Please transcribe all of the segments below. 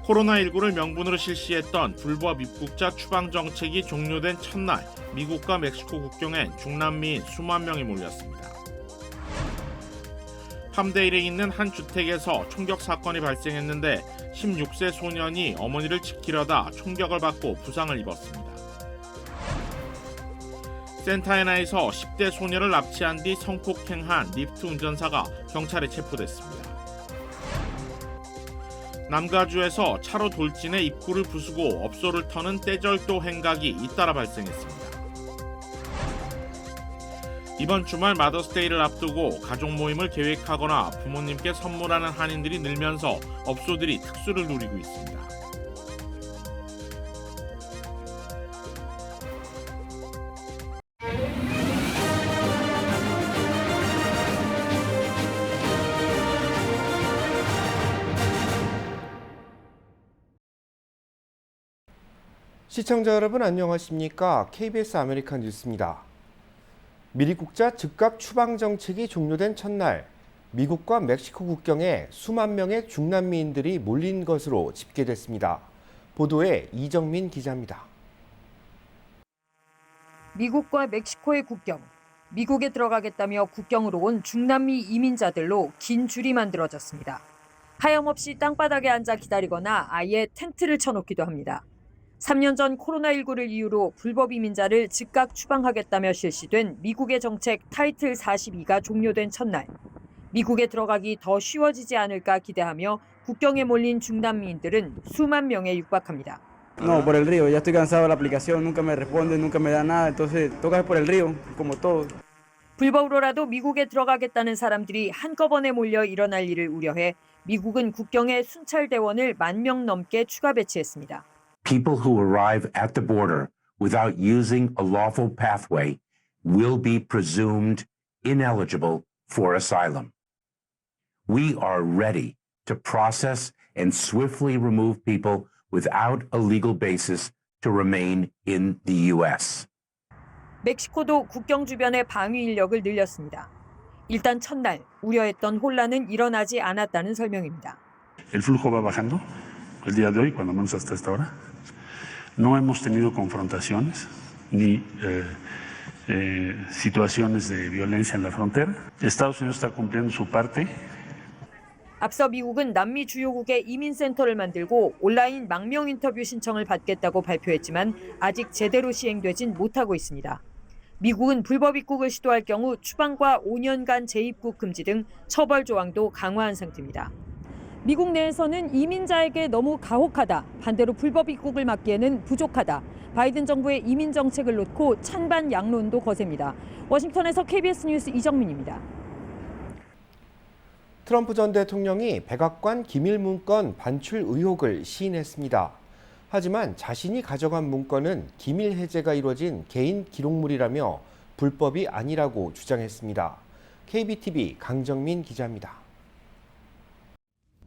코로나19를 명분으로 실시했던 불법 입국자 추방 정책이 종료된 첫날, 미국과 멕시코 국경엔 중남미인 수만 명이 몰렸습니다. 팜데일에 있는 한 주택에서 총격 사건이 발생했는데 16세 소년이 어머니를 지키려다 총격을 받고 부상을 입었습니다. 센타에나에서 10대 소녀를 납치한 뒤 성폭행한 리프트 운전사가 경찰에 체포됐습니다. 남가주에서 차로 돌진해 입구를 부수고 업소를 터는 떼절도 행각이 잇따라 발생했습니다. 이번 주말 마더스데이를 앞두고 가족 모임을 계획하거나 부모님께 선물하는 한인들이 늘면서 업소들이 특수를 누리고 있습니다. 시청자 여러분 안녕하십니까? KBS 아메리칸 뉴스입니다. 미입국자 즉각 추방 정책이 종료된 첫날, 미국과 멕시코 국경에 수만 명의 중남미인들이 몰린 것으로 집계됐습니다. 보도에 이정민 기자입니다. 미국과 멕시코의 국경, 미국에 들어가겠다며 국경으로 온 중남미 이민자들로 긴 줄이 만들어졌습니다. 하염없이 땅바닥에 앉아 기다리거나 아예 텐트를 쳐놓기도 합니다. 3년 전 코로나19를 이유로 불법 이민자를 즉각 추방하겠다며 실시된 미국의 정책 타이틀 42가 종료된 첫날, 미국에 들어가기 더 쉬워지지 않을까 기대하며 국경에 몰린 중남미인들은 수만 명에 육박합니다. No, por el río. Ya estoy cansado de la aplicación. Nunca me responde, nunca me da nada. Entonces, toca por el río, como todo. 불법으로라도 미국에 들어가겠다는 사람들이 한꺼번에 몰려 일어날 일을 우려해 미국은 국경에 순찰대원을 10,000명 넘게 추가 배치했습니다. People who arrive at the border without using a lawful pathway will be presumed ineligible for asylum. We are ready to process and swiftly remove people without a legal basis to remain in the U.S. 멕시코도 국경 주변의 방위 인력을 늘렸습니다. 일단 첫날 우려했던 혼란은 일어나지 않았다는 설명입니다. El flujo va bajando el día de hoy, cuando menos hasta esta hora. No hemos tenido confrontaciones ni situaciones de violencia en la frontera. Estados Unidos está cumpliendo su parte. 앞서 미국은 남미 주요국에 이민센터를 만들고 온라인 망명 인터뷰 신청을 받겠다고 발표했지만 아직 제대로 시행되진 못하고 있습니다. 미국은 불법 입국을 시도할 경우 추방과 5년간 재입국 금지 등 처벌 조항도 강화한 상태입니다. 미국 내에서는 이민자에게 너무 가혹하다, 반대로 불법 입국을 막기에는 부족하다, 바이든 정부의 이민 정책을 놓고 찬반 양론도 거셉니다. 워싱턴에서 KBS 뉴스 이정민입니다. 트럼프 전 대통령이 백악관 기밀 문건 반출 의혹을 시인했습니다. 하지만 자신이 가져간 문건은 기밀 해제가 이루어진 개인 기록물이라며 불법이 아니라고 주장했습니다. KBTV 강정민 기자입니다.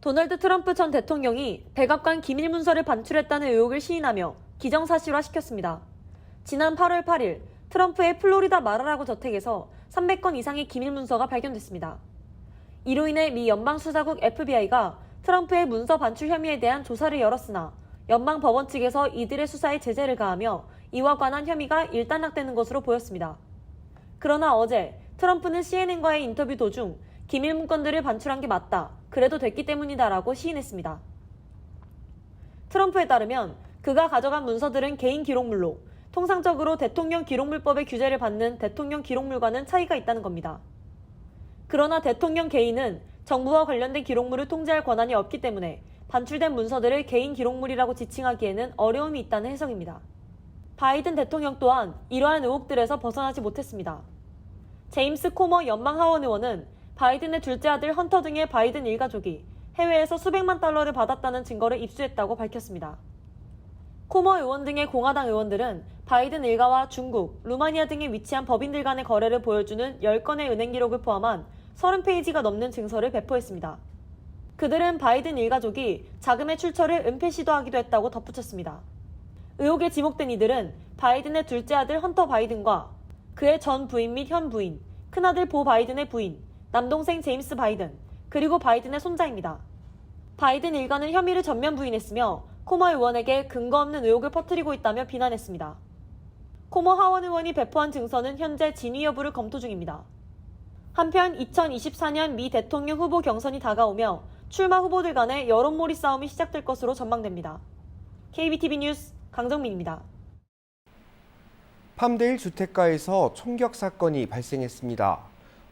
도널드 트럼프 전 대통령이 백악관 기밀 문서를 반출했다는 의혹을 시인하며 기정사실화시켰습니다. 지난 8월 8일 트럼프의 플로리다 마라라고 저택에서 300건 이상의 기밀 문서가 발견됐습니다. 이로 인해 미 연방수사국 FBI가 트럼프의 문서 반출 혐의에 대한 조사를 열었으나 연방법원 측에서 이들의 수사에 제재를 가하며 이와 관한 혐의가 일단락되는 것으로 보였습니다. 그러나 어제 트럼프는 CNN과의 인터뷰 도중 기밀 문건들을 반출한 게 맞다, 그래도 됐기 때문이다라고 시인했습니다. 트럼프에 따르면 그가 가져간 문서들은 개인 기록물로 통상적으로 대통령 기록물법의 규제를 받는 대통령 기록물과는 차이가 있다는 겁니다. 그러나 대통령 개인은 정부와 관련된 기록물을 통제할 권한이 없기 때문에 반출된 문서들을 개인 기록물이라고 지칭하기에는 어려움이 있다는 해석입니다. 바이든 대통령 또한 이러한 의혹들에서 벗어나지 못했습니다. 제임스 코머 연방하원 의원은 바이든의 둘째 아들 헌터 등의 바이든 일가족이 해외에서 수백만 달러를 받았다는 증거를 입수했다고 밝혔습니다. 코머 의원 등의 공화당 의원들은 바이든 일가와 중국, 루마니아 등에 위치한 법인들 간의 거래를 보여주는 10건의 은행 기록을 포함한 30페이지가 넘는 증서를 배포했습니다. 그들은 바이든 일가족이 자금의 출처를 은폐 시도하기도 했다고 덧붙였습니다. 의혹에 지목된 이들은 바이든의 둘째 아들 헌터 바이든과 그의 전 부인 및 현 부인, 큰아들 보 바이든의 부인, 남동생 제임스 바이든, 그리고 바이든의 손자입니다. 바이든 일가는 혐의를 전면 부인했으며 코머 의원에게 근거 없는 의혹을 퍼뜨리고 있다며 비난했습니다. 코머 하원 의원이 배포한 증서는 현재 진위 여부를 검토 중입니다. 한편 2024년 미 대통령 후보 경선이 다가오며 출마 후보들 간의 여론몰이 싸움이 시작될 것으로 전망됩니다. KBTV 뉴스 강정민입니다. 팜데일 주택가에서 총격 사건이 발생했습니다.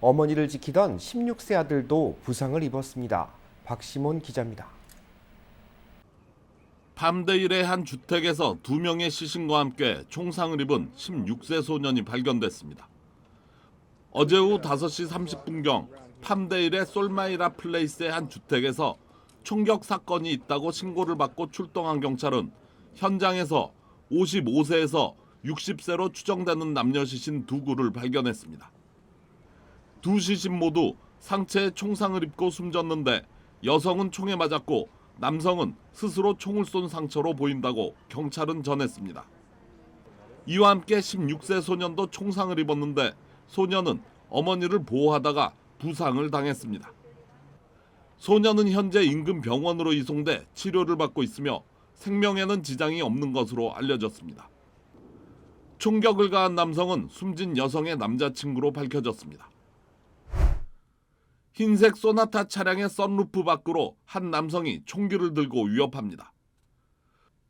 어머니를 지키던 16세 아들도 부상을 입었습니다. 박시몬 기자입니다. 팜데일의 한 주택에서 2명의 시신과 함께 총상을 입은 16세 소년이 발견됐습니다. 어제 오후 5시 30분경 팜데일의 솔마이라 플레이스의 한 주택에서 총격 사건이 있다고 신고를 받고 출동한 경찰은 현장에서 55세에서 60세로 추정되는 남녀 시신 2구를 발견했습니다. 두 시신 모두 상체에 총상을 입고 숨졌는데 여성은 총에 맞았고 남성은 스스로 총을 쏜 상처로 보인다고 경찰은 전했습니다. 이와 함께 16세 소년도 총상을 입었는데 소년은 어머니를 보호하다가 부상을 당했습니다. 소년은 현재 인근 병원으로 이송돼 치료를 받고 있으며 생명에는 지장이 없는 것으로 알려졌습니다. 총격을 가한 남성은 숨진 여성의 남자친구로 밝혀졌습니다. 흰색 소나타 차량의 선루프 밖으로 한 남성이 총기를 들고 위협합니다.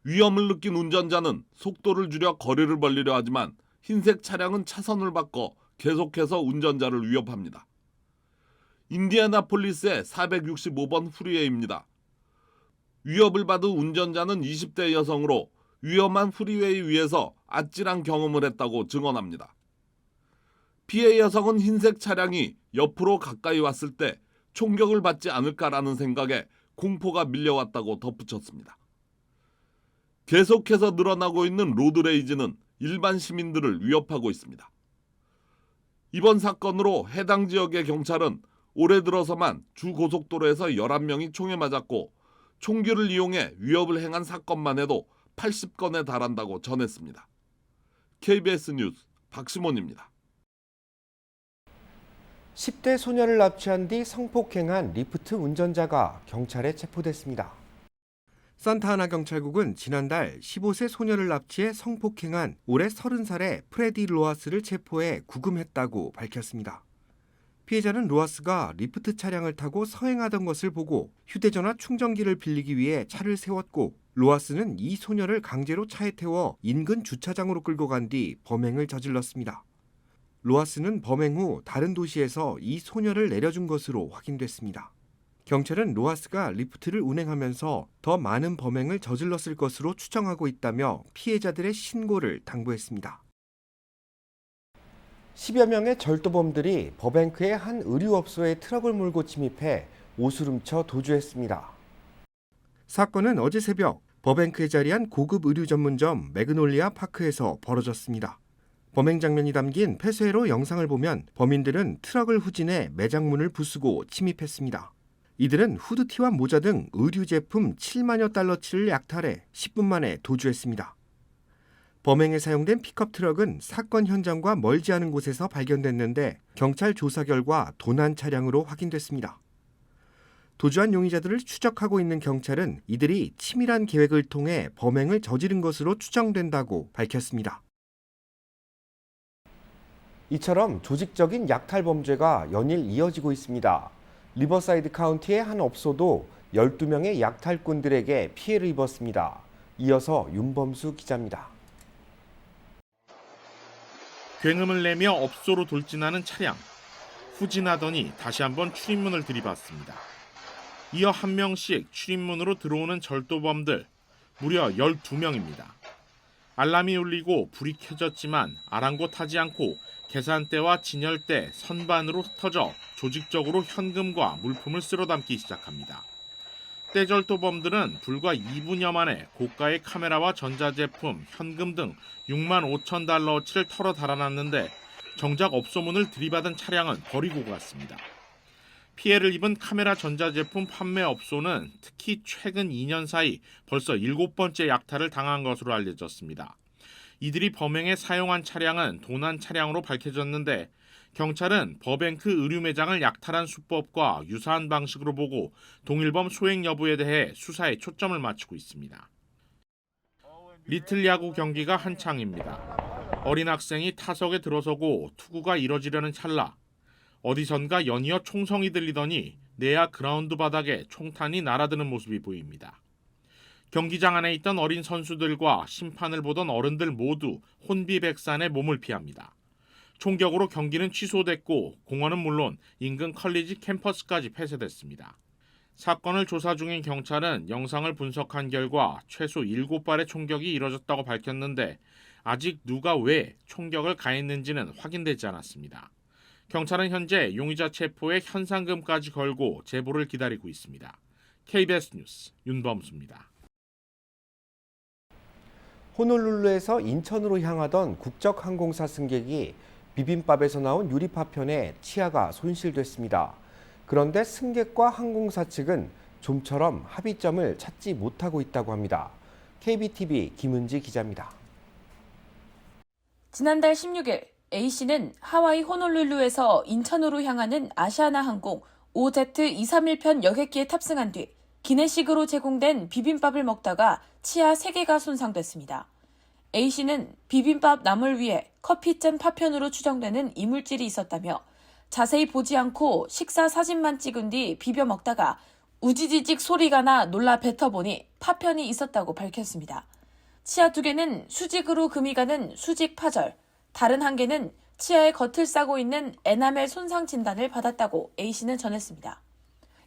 위험을 느낀 운전자는 속도를 줄여 거리를 벌리려 하지만 흰색 차량은 차선을 바꿔 계속해서 운전자를 위협합니다. 인디애나폴리스의 465번 프리웨이입니다. 위협을 받은 운전자는 20대 여성으로 위험한 프리웨이 위에서 아찔한 경험을 했다고 증언합니다. 피해 여성은 흰색 차량이 옆으로 가까이 왔을 때 총격을 받지 않을까라는 생각에 공포가 밀려왔다고 덧붙였습니다. 계속해서 늘어나고 있는 로드레이지는 일반 시민들을 위협하고 있습니다. 이번 사건으로 해당 지역의 경찰은 올해 들어서만 주 고속도로에서 11명이 총에 맞았고 총기를 이용해 위협을 행한 사건만 해도 80건에 달한다고 전했습니다. KBS 뉴스 박시몬입니다. 10대 소녀를 납치한 뒤 성폭행한 리프트 운전자가 경찰에 체포됐습니다. 산타하나 경찰국은 지난달 15세 소녀를 납치해 성폭행한 올해 30살의 프레디 로하스를 체포해 구금했다고 밝혔습니다. 피해자는 로하스가 리프트 차량을 타고 서행하던 것을 보고 휴대전화 충전기를 빌리기 위해 차를 세웠고 로하스는 이 소녀를 강제로 차에 태워 인근 주차장으로 끌고 간 뒤 범행을 저질렀습니다. 로하스는 범행 후 다른 도시에서 이 소녀를 내려준 것으로 확인됐습니다. 경찰은 로하스가 리프트를 운행하면서 더 많은 범행을 저질렀을 것으로 추정하고 있다며 피해자들의 신고를 당부했습니다. 10여 명의 절도범들이 버뱅크의 한 의류업소에 트럭을 몰고 침입해 옷을 훔쳐 도주했습니다. 사건은 어제 새벽 버뱅크에 자리한 고급 의류 전문점 매그놀리아 파크에서 벌어졌습니다. 범행 장면이 담긴 폐쇄로 영상을 보면 범인들은 트럭을 후진해 매장 문을 부수고 침입했습니다. 이들은 후드티와 모자 등 의류 제품 7만여 달러치를 약탈해 10분 만에 도주했습니다. 범행에 사용된 픽업 트럭은 사건 현장과 멀지 않은 곳에서 발견됐는데 경찰 조사 결과 도난 차량으로 확인됐습니다. 도주한 용의자들을 추적하고 있는 경찰은 이들이 치밀한 계획을 통해 범행을 저지른 것으로 추정된다고 밝혔습니다. 이처럼 조직적인 약탈 범죄가 연일 이어지고 있습니다. 리버사이드 카운티의 한 업소도 12명의 약탈꾼들에게 피해를 입었습니다. 이어서 윤범수 기자입니다. 굉음을 내며 업소로 돌진하는 차량. 후진하더니 다시 한번 출입문을 들이받습니다. 이어 한 명씩 출입문으로 들어오는 절도범들, 무려 12명입니다. 알람이 울리고 불이 켜졌지만 아랑곳하지 않고 계산대와 진열대, 선반으로 흩어져 조직적으로 현금과 물품을 쓸어담기 시작합니다. 떼절도범들은 불과 2분여 만에 고가의 카메라와 전자제품, 현금 등 6만 5천 달러어치를 털어 달아났는데 정작 업소문을 들이받은 차량은 버리고 갔습니다. 피해를 입은 카메라 전자제품 판매 업소는 특히 최근 2년 사이 벌써 7번째 약탈을 당한 것으로 알려졌습니다. 이들이 범행에 사용한 차량은 도난 차량으로 밝혀졌는데 경찰은 버뱅크 의류 매장을 약탈한 수법과 유사한 방식으로 보고 동일범 소행 여부에 대해 수사에 초점을 맞추고 있습니다. 리틀 야구 경기가 한창입니다. 어린 학생이 타석에 들어서고 투구가 이뤄지려는 찰나 어디선가 연이어 총성이 들리더니 내야 그라운드 바닥에 총탄이 날아드는 모습이 보입니다. 경기장 안에 있던 어린 선수들과 심판을 보던 어른들 모두 혼비백산의 몸을 피합니다. 총격으로 경기는 취소됐고 공원은 물론 인근 컬리지 캠퍼스까지 폐쇄됐습니다. 사건을 조사 중인 경찰은 영상을 분석한 결과 최소 7발의 총격이 이뤄졌다고 밝혔는데 아직 누가 왜 총격을 가했는지는 확인되지 않았습니다. 경찰은 현재 용의자 체포에 현상금까지 걸고 제보를 기다리고 있습니다. KBS 뉴스 윤범수입니다. 호놀룰루에서 인천으로 향하던 국적항공사 승객이 비빔밥에서 나온 유리파편에 치아가 손실됐습니다. 그런데 승객과 항공사 측은 좀처럼 합의점을 찾지 못하고 있다고 합니다. KBTV 김은지 기자입니다. 지난달 16일 A씨는 하와이 호놀룰루에서 인천으로 향하는 아시아나 항공 OZ231편 여객기에 탑승한 뒤 기내식으로 제공된 비빔밥을 먹다가 치아 3개가 손상됐습니다. A씨는 비빔밥 나물 위에 커피잔 파편으로 추정되는 이물질이 있었다며 자세히 보지 않고 식사 사진만 찍은 뒤 비벼 먹다가 우지지직 소리가 나 놀라 뱉어보니 파편이 있었다고 밝혔습니다. 치아 2개는 수직으로 금이 가는 수직 파절, 다른 1개는 치아의 겉을 싸고 있는 에나멜 손상 진단을 받았다고 A씨는 전했습니다.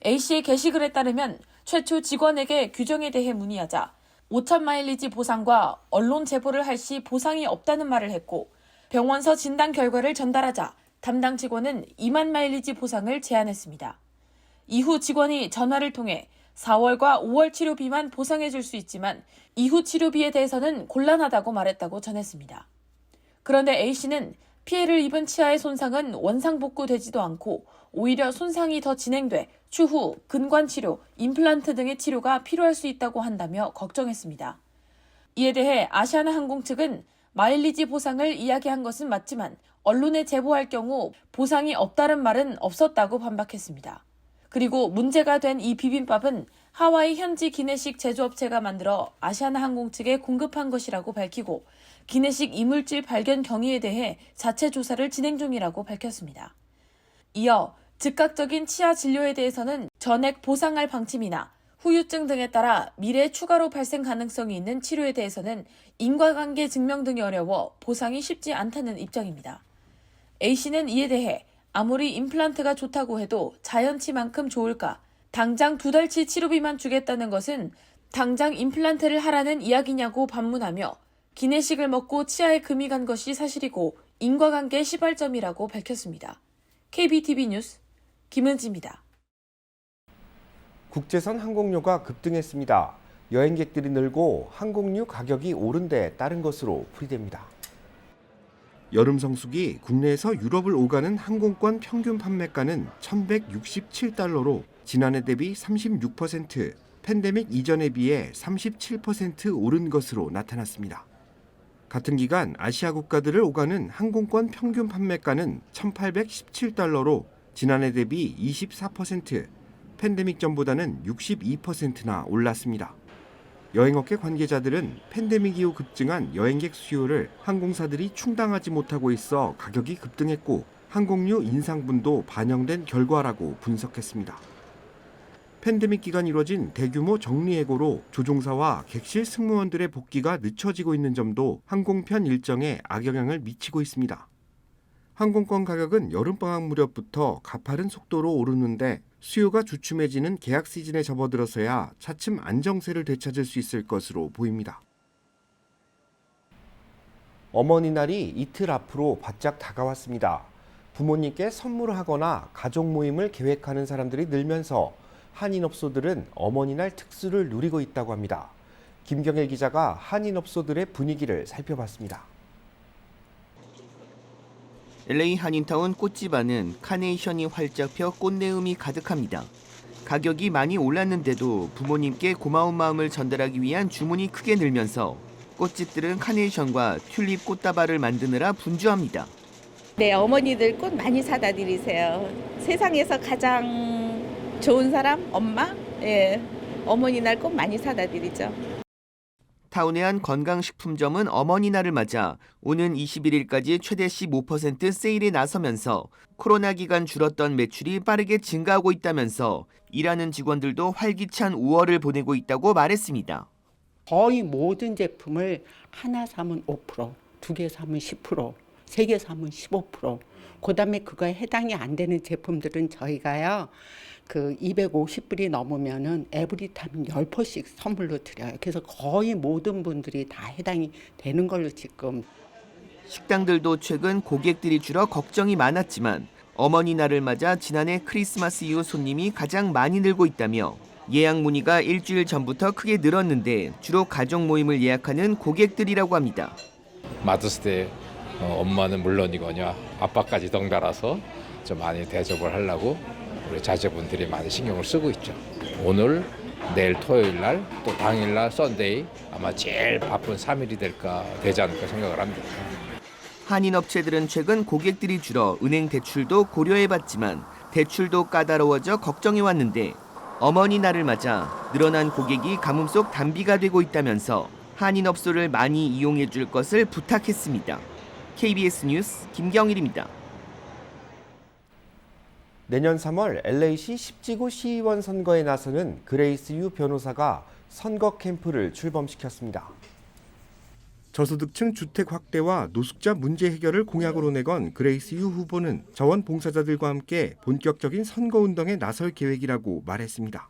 A씨의 게시글에 따르면 최초 직원에게 규정에 대해 문의하자 5천 마일리지 보상과 언론 제보를 할 시 보상이 없다는 말을 했고 병원서 진단 결과를 전달하자 담당 직원은 2만 마일리지 보상을 제안했습니다. 이후 직원이 전화를 통해 4월과 5월 치료비만 보상해 줄 수 있지만 이후 치료비에 대해서는 곤란하다고 말했다고 전했습니다. 그런데 A씨는 피해를 입은 치아의 손상은 원상복구되지도 않고 오히려 손상이 더 진행돼 추후 근관치료, 임플란트 등의 치료가 필요할 수 있다고 한다며 걱정했습니다. 이에 대해 아시아나 항공 측은 마일리지 보상을 이야기한 것은 맞지만 언론에 제보할 경우 보상이 없다는 말은 없었다고 반박했습니다. 그리고 문제가 된 이 비빔밥은 하와이 현지 기내식 제조업체가 만들어 아시아나 항공 측에 공급한 것이라고 밝히고 기내식 이물질 발견 경위에 대해 자체 조사를 진행 중이라고 밝혔습니다. 이어 즉각적인 치아 진료에 대해서는 전액 보상할 방침이나 후유증 등에 따라 미래에 추가로 발생 가능성이 있는 치료에 대해서는 인과관계 증명 등이 어려워 보상이 쉽지 않다는 입장입니다. A씨는 이에 대해 아무리 임플란트가 좋다고 해도 자연치만큼 좋을까? 당장 2달치 치료비만 주겠다는 것은 당장 임플란트를 하라는 이야기냐고 반문하며 기내식을 먹고 치아에 금이 간 것이 사실이고 인과관계 시발점이라고 밝혔습니다. KBTV 뉴스 김은지입니다. 국제선 항공료가 급등했습니다. 여행객들이 늘고 항공유 가격이 오른 데 따른 것으로 풀이됩니다. 여름 성수기 국내에서 유럽을 오가는 항공권 평균 판매가는 1,167달러로 지난해 대비 36%, 팬데믹 이전에 비해 37% 오른 것으로 나타났습니다. 같은 기간 아시아 국가들을 오가는 항공권 평균 판매가는 1,817달러로 지난해 대비 24%, 팬데믹 전보다는 62%나 올랐습니다. 여행업계 관계자들은 팬데믹 이후 급증한 여행객 수요를 항공사들이 충당하지 못하고 있어 가격이 급등했고 항공료 인상분도 반영된 결과라고 분석했습니다. 팬데믹 기간 이뤄진 대규모 정리해고로 조종사와 객실 승무원들의 복귀가 늦춰지고 있는 점도 항공편 일정에 악영향을 미치고 있습니다. 항공권 가격은 여름방학 무렵부터 가파른 속도로 오르는데 수요가 주춤해지는 개학 시즌에 접어들어서야 차츰 안정세를 되찾을 수 있을 것으로 보입니다. 어머니날이 이틀 앞으로 바짝 다가왔습니다. 부모님께 선물을 하거나 가족 모임을 계획하는 사람들이 늘면서 한인업소들은 어머니날 특수를 누리고 있다고 합니다. 김경일 기자가 한인업소들의 분위기를 살펴봤습니다. LA 한인타운 꽃집 안은 카네이션이 활짝 펴 꽃내음이 가득합니다. 가격이 많이 올랐는데도 부모님께 고마운 마음을 전달하기 위한 주문이 크게 늘면서 꽃집들은 카네이션과 튤립 꽃다발을 만드느라 분주합니다. 네, 어머니들 꽃 많이 사다 드리세요. 세상에서 가장 좋은 사람, 엄마? 예, 어머니 날 꽃 많이 사다 드리죠. 타운의 한 건강식품점은 어머니날을 맞아 오는 21일까지 최대 15% 세일에 나서면서 코로나 기간 줄었던 매출이 빠르게 증가하고 있다면서 일하는 직원들도 활기찬 5월을 보내고 있다고 말했습니다. 거의 모든 제품을 하나 사면 5%, 2개 사면 10%, 3개 사면 15%. 그다음에 그거에 해당이 안 되는 제품들은 저희가요. 그 250불이 넘으면은 에브리타임 10%씩 선물로 드려요. 그래서 거의 모든 분들이 다 해당이 되는 걸로 지금. 식당들도 최근 고객들이 줄어 걱정이 많았지만 어머니날을 맞아 지난해 크리스마스 이후 손님이 가장 많이 늘고 있다며 예약 문의가 일주일 전부터 크게 늘었는데 주로 가족 모임을 예약하는 고객들이라고 합니다. 마더스데이 엄마는 물론이거냐 아빠까지 덩달아서 좀 많이 대접을 하려고 우리 자제분들이 많이 신경을 쓰고 있죠. 오늘, 내일 토요일 날, 또 당일 날 썬데이 아마 제일 바쁜 3일이 되지 않을까 생각을 합니다. 한인업체들은 최근 고객들이 줄어 은행 대출도 고려해봤지만 대출도 까다로워져 걱정해왔는데 어머니날을 맞아 늘어난 고객이 가뭄 속 단비가 되고 있다면서 한인업소를 많이 이용해줄 것을 부탁했습니다. KBS 뉴스 김경일입니다. 내년 3월 LA시 10지구 시의원 선거에 나서는 그레이스 유 변호사가 선거 캠프를 출범시켰습니다. 저소득층 주택 확대와 노숙자 문제 해결을 공약으로 내건 그레이스 유 후보는 자원봉사자들과 함께 본격적인 선거운동에 나설 계획이라고 말했습니다.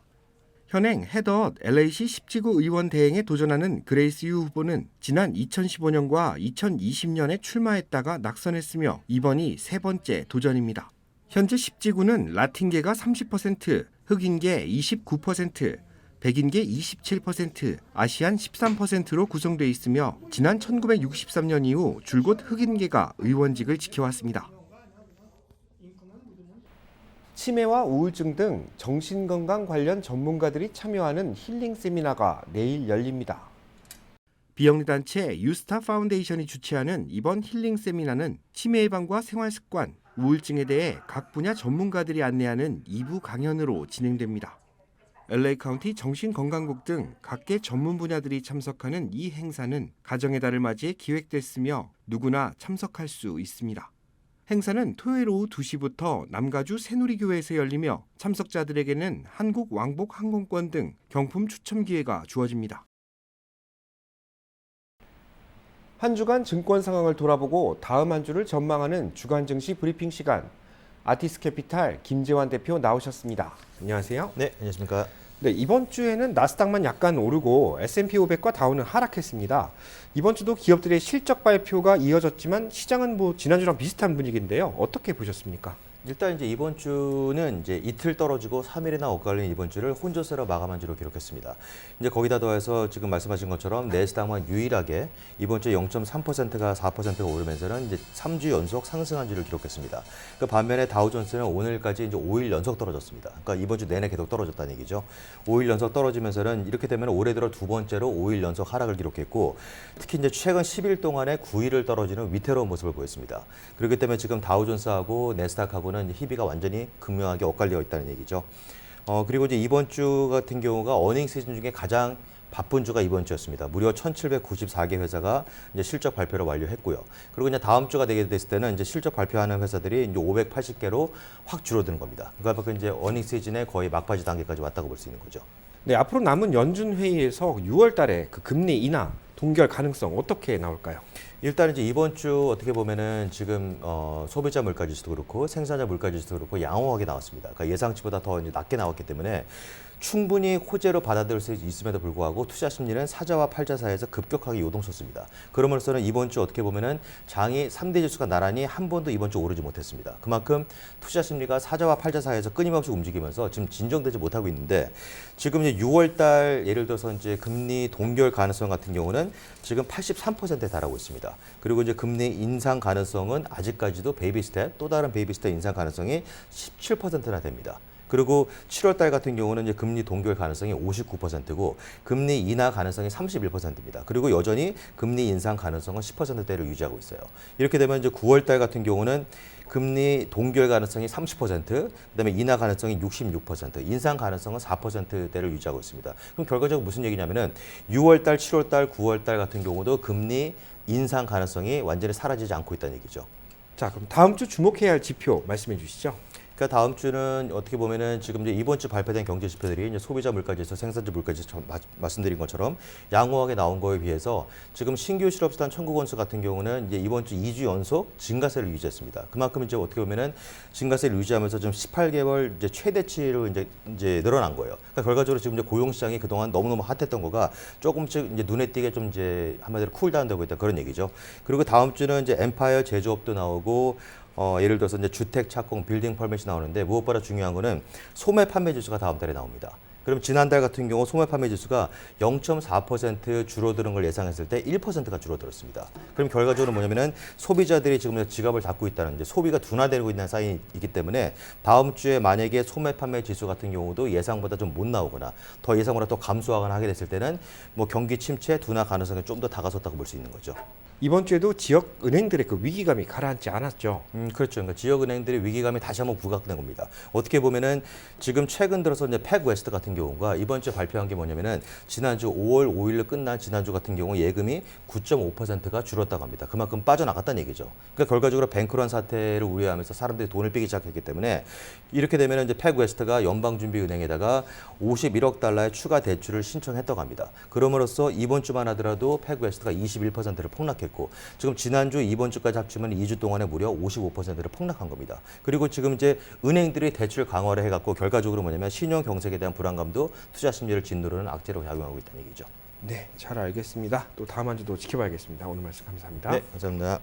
현행 헤더엇 LA시 10지구 의원 대행에 도전하는 그레이스 유 후보는 지난 2015년과 2020년에 출마했다가 낙선했으며 이번이 세 번째 도전입니다. 현재 10지구는 라틴계가 30%, 흑인계 29%, 백인계 27%, 아시안 13%로 구성되어 있으며 지난 1963년 이후 줄곧 흑인계가 의원직을 지켜왔습니다. 치매와 우울증 등 정신건강 관련 전문가들이 참여하는 힐링 세미나가 내일 열립니다. 비영리단체 유스타 파운데이션이 주최하는 이번 힐링 세미나는 치매 예방과 생활습관, 우울증에 대해 각 분야 전문가들이 안내하는 2부 강연으로 진행됩니다. LA 카운티 정신건강국 등 각계 전문 분야들이 참석하는 이 행사는 가정의 달을 맞이해 기획됐으며 누구나 참석할 수 있습니다. 행사는 토요일 오후 2시부터 남가주 새누리교회에서 열리며 참석자들에게는 한국 왕복 항공권 등 경품 추첨 기회가 주어집니다. 한 주간 증권 상황을 돌아보고 다음 한 주를 전망하는 주간 증시 브리핑 시간. 아티스캐피탈 김재환 대표 나오셨습니다. 안녕하세요. 네, 안녕하십니까. 네, 이번 주에는 나스닥만 약간 오르고 S&P 500과 다우는 하락했습니다. 이번 주도 기업들의 실적 발표가 이어졌지만 시장은 지난주랑 비슷한 분위기인데요. 어떻게 보셨습니까? 일단 이제 이번 주는 이제 이틀 떨어지고 3일이나 엇갈린 이번 주를 혼조세로 마감한 주로 기록했습니다. 이제 거기다 더해서 지금 말씀하신 것처럼 내스닥만 유일하게 이번 주 0.3%가 4%가 오르면서는 이제 3주 연속 상승한 주를 기록했습니다. 그 반면에 다우존스는 오늘까지 이제 5일 연속 떨어졌습니다. 그러니까 이번 주 내내 계속 떨어졌다는 얘기죠. 5일 연속 떨어지면서는 이렇게 되면 올해 들어 두 번째로 5일 연속 하락을 기록했고 특히 이제 최근 10일 동안에 9일을 떨어지는 위태로운 모습을 보였습니다. 그렇기 때문에 지금 다우존스하고 내스닥하고 희비가 완전히 극명하게 엇갈려 있다는 얘기죠. 그리고 이제 이번 주 같은 경우가 어닝 시즌 중에 가장 바쁜 주가 이번 주였습니다. 무려 1,794개 회사가 이제 실적 발표를 완료했고요. 그리고 이제 다음 주가 되게 됐을 때는 이제 실적 발표하는 회사들이 이제 580개로 확 줄어드는 겁니다. 그러니까 이제 어닝 시즌의 거의 막바지 단계까지 왔다고 볼 수 있는 거죠. 네, 앞으로 남은 연준 회의에서 6월 달에 그 금리 인하 동결 가능성 어떻게 나올까요? 일단 이제 이번 주 어떻게 보면은 지금 소비자 물가 지수도 그렇고 생산자 물가 지수도 그렇고 양호하게 나왔습니다. 그러니까 예상치보다 더 이제 낮게 나왔기 때문에 충분히 호재로 받아들일 수 있음에도 불구하고 투자 심리는 사자와 팔자 사이에서 급격하게 요동쳤습니다. 그러면서는 이번 주 어떻게 보면은 장이 3대 지수가 나란히 한 번도 이번 주 오르지 못했습니다. 그만큼 투자 심리가 사자와 팔자 사이에서 끊임없이 움직이면서 지금 진정되지 못하고 있는데 지금 이제 6월 달 예를 들어서 이제 금리 동결 가능성 같은 경우는 지금 83%에 달하고 있습니다. 그리고 이제 금리 인상 가능성은 아직까지도 베이비 스텝, 또 다른 베이비 스텝 인상 가능성이 17%나 됩니다. 그리고 7월 달 같은 경우는 이제 금리 동결 가능성이 59%고 금리 인하 가능성이 31%입니다. 그리고 여전히 금리 인상 가능성은 10%대를 유지하고 있어요. 이렇게 되면 이제 9월 달 같은 경우는 금리 동결 가능성이 30%, 그다음에 인하 가능성이 66%, 인상 가능성은 4%대를 유지하고 있습니다. 그럼 결과적으로 무슨 얘기냐면은 6월 달, 7월 달, 9월 달 같은 경우도 금리 인상 가능성이 완전히 사라지지 않고 있다는 얘기죠. 자, 그럼 다음 주 주목해야 할 지표 말씀해 주시죠. 그러니까 다음 주는 어떻게 보면은 지금 이제 이번 주 발표된 경제 지표들이 이제 소비자 물가지수, 생산자 물가지수 말씀드린 것처럼 양호하게 나온 거에 비해서 지금 신규 실업수단 청구 건수 같은 경우는 이제 이번 주 2주 연속 증가세를 유지했습니다. 그만큼 이제 어떻게 보면은 증가세를 유지하면서 좀 18개월 이제 최대치로 이제 늘어난 거예요. 그러니까 결과적으로 지금 이제 고용 시장이 그동안 너무너무 핫했던 거가 조금씩 이제 눈에 띄게 좀 이제 한마디로 쿨다운되고 있다 그런 얘기죠. 그리고 다음 주는 이제 엠파이어 제조업도 나오고 예를 들어서 이제 주택 착공, 빌딩 퍼밋이 나오는데 무엇보다 중요한 거는 소매 판매 지수가 다음 달에 나옵니다. 그럼 지난달 같은 경우 소매 판매 지수가 0.4% 줄어드는 걸 예상했을 때 1%가 줄어들었습니다. 그럼 결과적으로 뭐냐면은 소비자들이 지금 지갑을 닫고 있다는 이제 소비가 둔화되고 있는 사인이기 때문에 다음 주에 만약에 소매 판매 지수 같은 경우도 예상보다 좀 못 나오거나 더 예상보다 더 감소하거나 하게 됐을 때는 뭐 경기 침체, 둔화 가능성이 좀 더 다가섰다고 볼 수 있는 거죠. 이번 주에도 지역 은행들의 그 위기감이 가라앉지 않았죠. 그렇죠. 그러니까 지역 은행들의 위기감이 다시 한번 부각된 겁니다. 어떻게 보면은 지금 최근 들어서 이제 팩웨스트 같은 경우가 이번 주에 발표한 게 뭐냐면은 지난주 5월 5일로 끝난 지난주 같은 경우 예금이 9.5%가 줄었다고 합니다. 그만큼 빠져나갔다는 얘기죠. 그러니까 결과적으로 뱅크런 사태를 우려하면서 사람들이 돈을 빼기 시작했기 때문에 이렇게 되면은 이제 팩웨스트가 연방준비은행에다가 51억 달러의 추가 대출을 신청했다고 합니다. 그럼으로써 이번 주만 하더라도 팩웨스트가 21%를 폭락했고 지금 지난주 이번 주까지 합치면 2주 동안에 무려 55%를 폭락한 겁니다. 그리고 지금 이제 은행들이 대출 강화를 해갖고 결과적으로 뭐냐면 신용 경색에 대한 불안감도 투자 심리를 짓누르는 악재로 작용하고 있다는 얘기죠. 네, 잘 알겠습니다. 또 다음 한 주도 지켜봐야겠습니다. 오늘 말씀 감사합니다. 네, 감사합니다.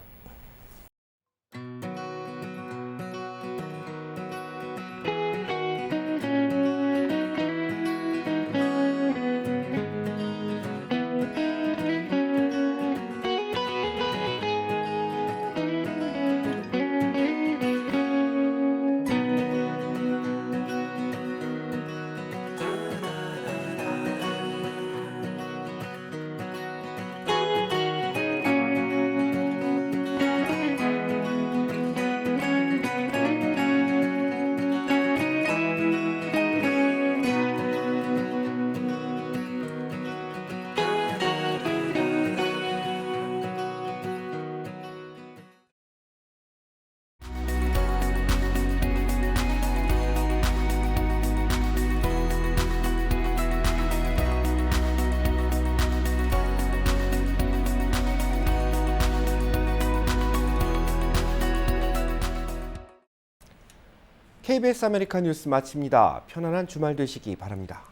KBS 아메리카 뉴스 마칩니다. 편안한 주말 되시기 바랍니다.